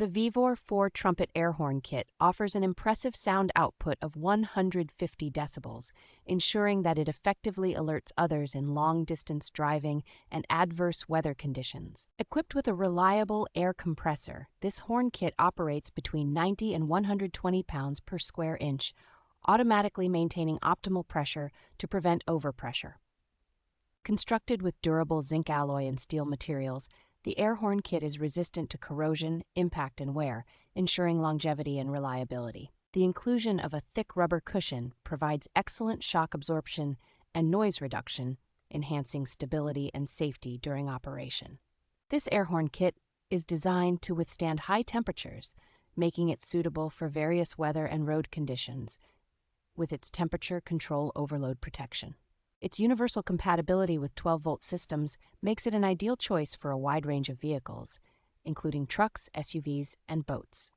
The VEVOR 4 Trumpet Air Horn Kit offers an impressive sound output of 150 decibels, ensuring that it effectively alerts others in long-distance driving and adverse weather conditions. Equipped with a reliable air compressor, this horn kit operates between 90 and 120 pounds per square inch, automatically maintaining optimal pressure to prevent overpressure. Constructed with durable zinc alloy and steel materials, the air horn kit is resistant to corrosion, impact, and wear, ensuring longevity and reliability. The inclusion of a thick rubber cushion provides excellent shock absorption and noise reduction, enhancing stability and safety during operation. This air horn kit is designed to withstand high temperatures, making it suitable for various weather and road conditions, with its temperature control overload protection. Its universal compatibility with 12-volt systems makes it an ideal choice for a wide range of vehicles, including trucks, SUVs, and boats.